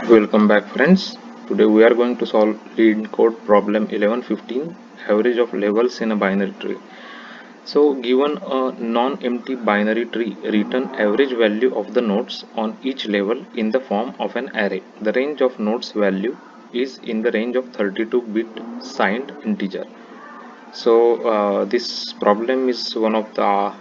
Welcome back, friends. Today we are going to solve lead code problem 1115, average of levels in a binary tree. So given a non-empty binary tree, return average value of the nodes on each level in the form of an array. The range of nodes value is in the range of 32-bit signed integer. So this problem is one of the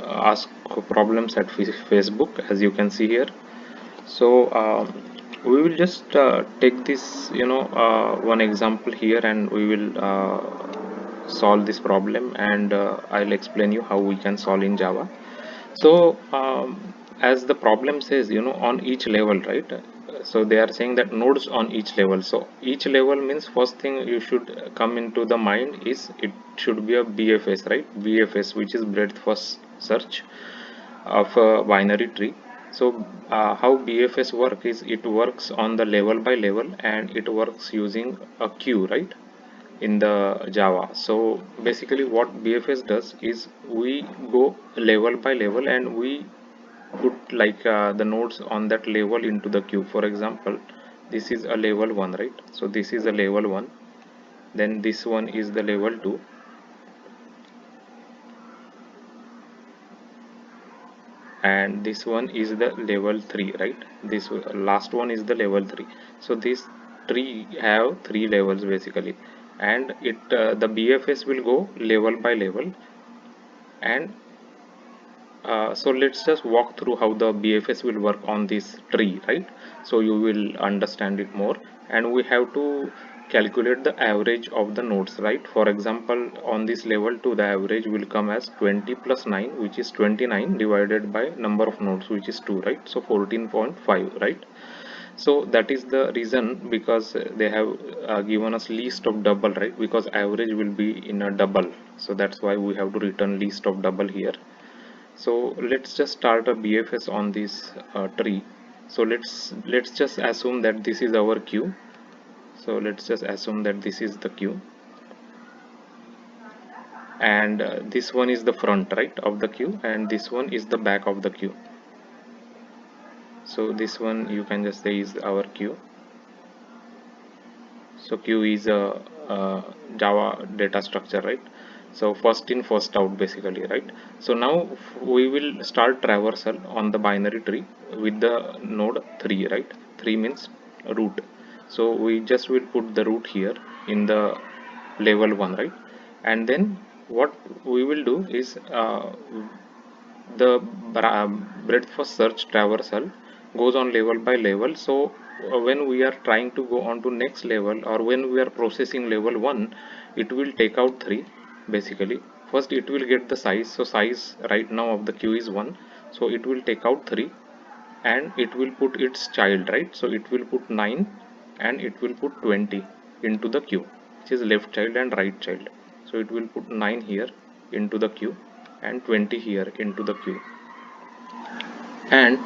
ask problems at Facebook, as you can see here. So we will just take this one example here, and we will solve this problem, and I'll explain you how we can solve in Java. So as the problem says, on each level, right? So they are saying that nodes on each level. So each level means first thing you should come into the mind is it should be a BFS, right? BFS, which is breadth first search of a binary tree. So how BFS work is it works on the level by level, and it works using a queue, right, in the Java. So basically what BFS does is we go level by level, and we put like the nodes on that level into the queue. For example, this is a level 1, right? So this is a level 1, then this one is the level 2, and this one is the level 3, right? This last one is the level 3. So this tree have 3 levels basically, and it the BFS will go level by level. And so let's just walk through how the BFS will work on this tree, right? So you will understand it more, and we have to calculate the average of the nodes, right? For example, on this level 2, the average will come as 20 plus 9, which is 29, divided by number of nodes, which is 2, right? So 14.5, right? So that is the reason, because they have given us least of double, right? Because average will be in a double, so that's why we have to return least of double here. So let's just start a BFS on this tree. So let's just assume that this is our queue. So let's just assume that this is the queue, and this one is the front, right, of the queue, and this one is the back of the queue. So this one you can just say is our queue. So queue is a Java data structure, right? So first in first out basically, right? So now we will start traversal on the binary tree with the node 3, right? 3 means root. So we just will put the root here in the level 1, right? And then what we will do is the breadth first search traversal goes on level by level. So when we are trying to go on to next level, or when we are processing level 1, it will take out 3 basically. First it will get the size. So size right now of the queue is 1, so it will take out 3, and it will put its child, right? So it will put 9, and it will put 20 into the queue, which is left child and right child. So it will put 9 here into the queue, and 20 here into the queue. And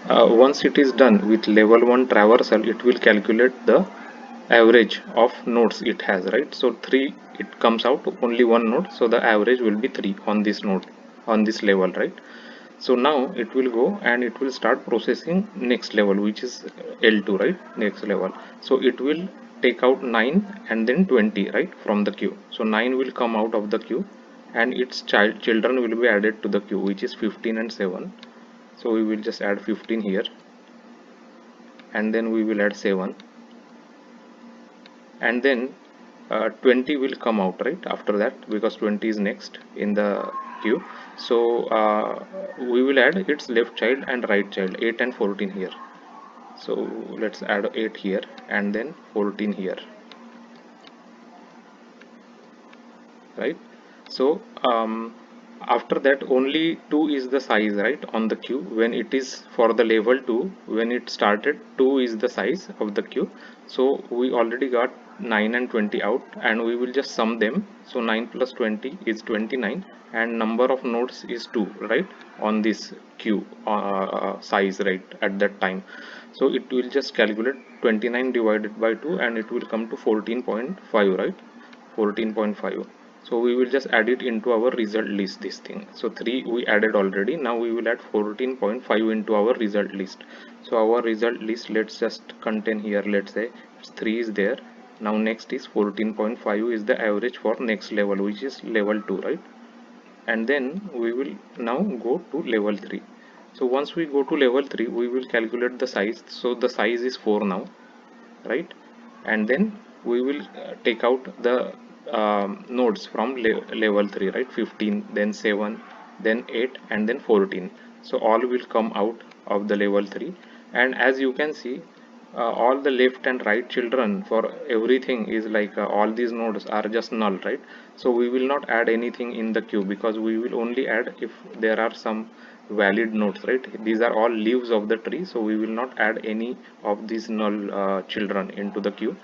once it is done with level 1 traversal, it will calculate the average of nodes it has, right? So 3, it comes out only one node, so the average will be 3 on this node, on this level, right? So now it will go and it will start processing next level, which is L2, right? Next level. So it will take out 9 and then 20, right, from the queue. So 9 will come out of the queue, and its children will be added to the queue, which is 15 and 7. So we will just add 15 here, and then we will add 7, and then 20 will come out right after that, because 20 is next in the queue. So we will add its left child and right child, 8 and 14 here. So let's add 8 here, and then 14 here, right? So after that, only 2 is the size, right, on the queue. When it is for the level 2, when it started, 2 is the size of the queue. So we already got 9 and 20 out, and we will just sum them. So 9 plus 20 is 29, and number of nodes is 2, right, on this queue size, right, at that time. So it will just calculate 29 divided by 2, and it will come to 14.5, right? 14.5. So we will just add it into our result list, this thing. So 3 we added already. Now we will add 14.5 into our result list. So our result list, let's just contain here, let's say 3 is there. Now next is 14.5 is the average for next level, which is level 2, right? And then we will now go to level 3. So once we go to level 3, we will calculate the size. So the size is 4 now, right? And then we will take out the nodes from level 3, right? 15, then 7, then 8, and then 14. So all will come out of the level 3. And as you can see, all the left and right children for everything is like all these nodes are just null, right? So we will not add anything in the queue, because we will only add if there are some valid nodes, right? These are all leaves of the tree, so we will not add any of these null children into the queue.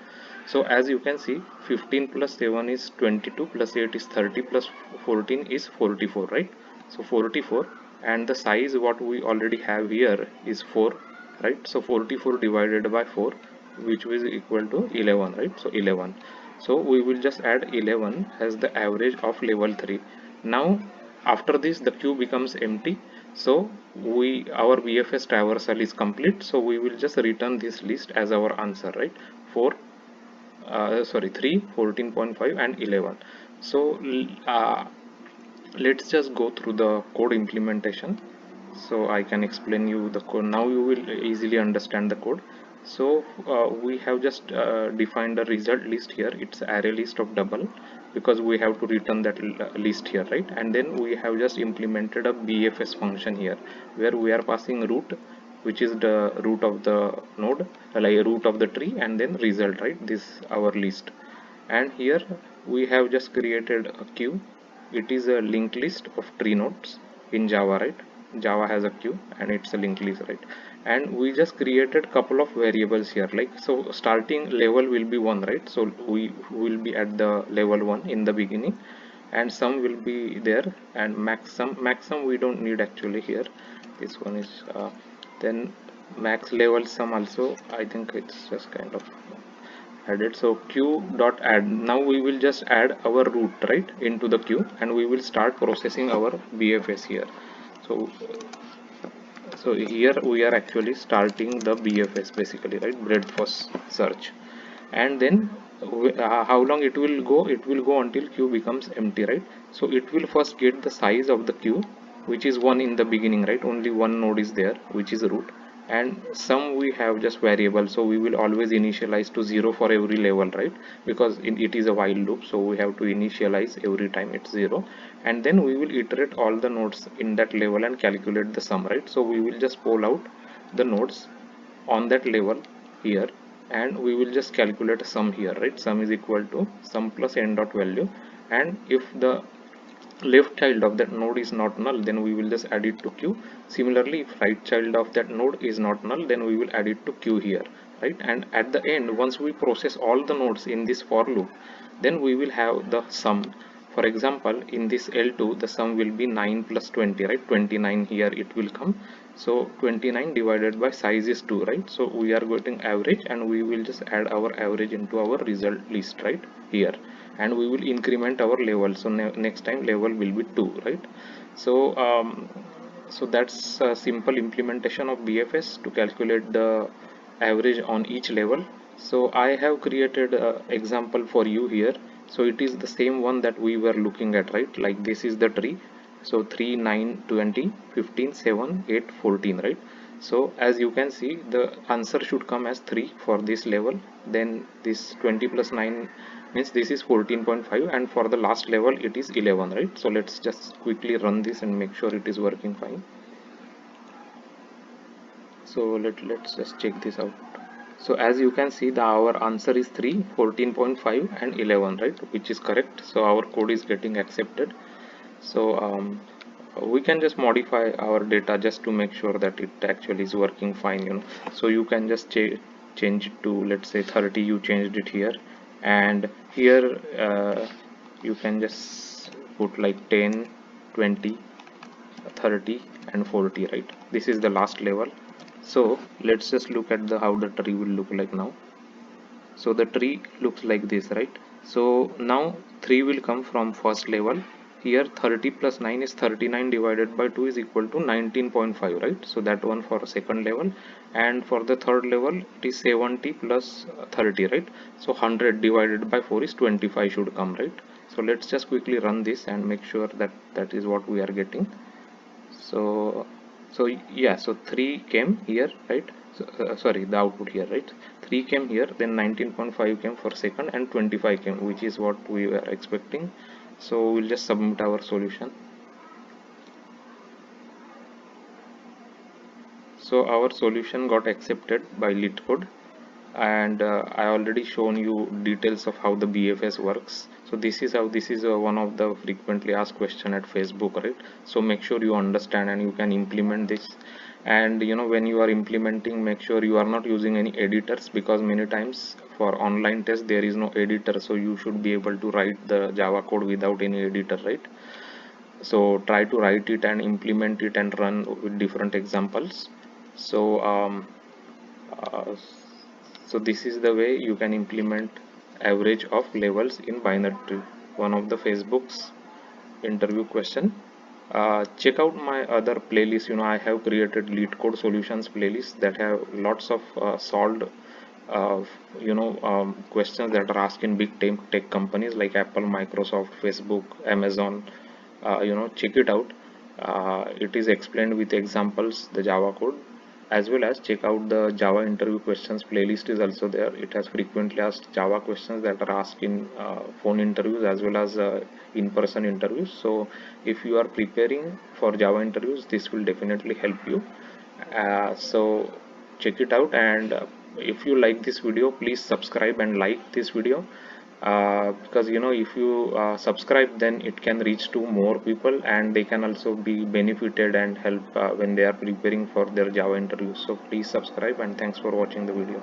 So as you can see, 15 plus 7 is 22, plus 8 is 30, plus 14 is 44, right? So 44, and the size what we already have here is 4, right? So 44 divided by 4, which is equal to 11, right? So 11. So we will just add 11 as the average of level 3. Now after this the queue becomes empty, so our BFS traversal is complete. So we will just return this list as our answer, right? 4 sorry 3, 14.5, and 11. So let's just go through the code implementation, so I can explain you the code. Now you will easily understand the code. So we have just defined a result list here. It's array list of double, because we have to return that list here, right? And then we have just implemented a BFS function here, where we are passing root, which is the root of the node, like root of the tree, and then result, right? This our list. And here we have just created a queue. It is a linked list of tree nodes in Java, right? Java has a queue and it's a linked list, right? And we just created couple of variables here, like, so starting level will be 1, right? So we will be at the level 1 in the beginning, and sum will be there, and maximum we don't need actually here. This one is then max level sum also, I think it's just kind of added. So queue dot add, now we will just add our root, right, into the queue, and we will start processing our BFS here. So here we are actually starting the BFS basically, right? Breadth first search. And then how long it will go? It will go until queue becomes empty, right? So it will first get the size of the queue, which is 1 in the beginning, right? Only one node is there, which is root. And some we have just variable, so we will always initialize to 0 for every level, right? Because it is a while loop, so we have to initialize every time it's 0. And then we will iterate all the nodes in that level and calculate the sum, right? So we will just pull out the nodes on that level here, and we will just calculate a sum here, right? Sum is equal to sum plus n dot value. And if the left child of that node is not null, then we will just add it to queue. Similarly, if right child of that node is not null, then we will add it to queue here, right? And at the end, once we process all the nodes in this for loop, then we will have the sum. For example, in this L2 the sum will be 9 plus 20, right? 29 here it will come. So 29 divided by size is 2, right? So we are getting average, and we will just add our average into our result list, right, here. And we will increment our level, so next time level will be 2, right? So so that's a simple implementation of BFS to calculate the average on each level. So I have created a example for you here. So it is the same one that we were looking at, right? Like this is the tree. So 3, 9, 20, 15, 7, 8, 14, right? So as you can see, the answer should come as 3 for this level. Then this 20 plus 9 means this is 14.5, and for the last level it is 11, right? So let's just quickly run this and make sure it is working fine. So let's just check this out. So as you can see, our answer is 3, 14.5, and 11, right, which is correct. So our code is getting accepted. So we can just modify our data just to make sure that it actually is working fine, so you can just change it to, let's say, 30. You changed it here, and here you can just put like 10, 20, 30, and 40, right? This is the last level. So let's just look at how the tree will look like now. So the tree looks like this, right? So now 3 will come from first level. Here 30 plus 9 is 39 divided by 2 is equal to 19.5, right? So that one for second level, and for the third level it is 70 plus 30, right? So 100 divided by 4 is 25 should come, right? So let's just quickly run this and make sure that that is what we are getting. So yeah, so 3 came here, right? So, sorry, the output here, right? 3 came here, then 19.5 came for second, and 25 came, which is what we were expecting. So we'll just submit our solution. So our solution got accepted by LeetCode, and I already shown you details of how the BFS works. So this is how, this is one of the frequently asked question at Facebook, right? So make sure you understand and you can implement this. And when you are implementing, make sure you are not using any editors, because many times for online test there is no editor, so you should be able to write the Java code without any editor, right? So try to write it and implement it and run with different examples. So uh, so this is the way you can implement average of levels in binary tree, one of the Facebook's interview question. Check out my other playlist. I have created LeetCode solutions playlist that have lots of solved questions that are asked in big tech companies like Apple, Microsoft, Facebook, Amazon. Check it out. It is explained with examples, the Java code, as well as check out the Java interview questions playlist is also there. It has frequently asked Java questions that are asked in phone interviews as well as in-person interviews. So if you are preparing for Java interviews, this will definitely help you. So check it out, and if you like this video, please subscribe and like this video, because if you subscribe, then it can reach to more people and they can also be benefited and help when they are preparing for their Java interviews. So please subscribe, and thanks for watching the video.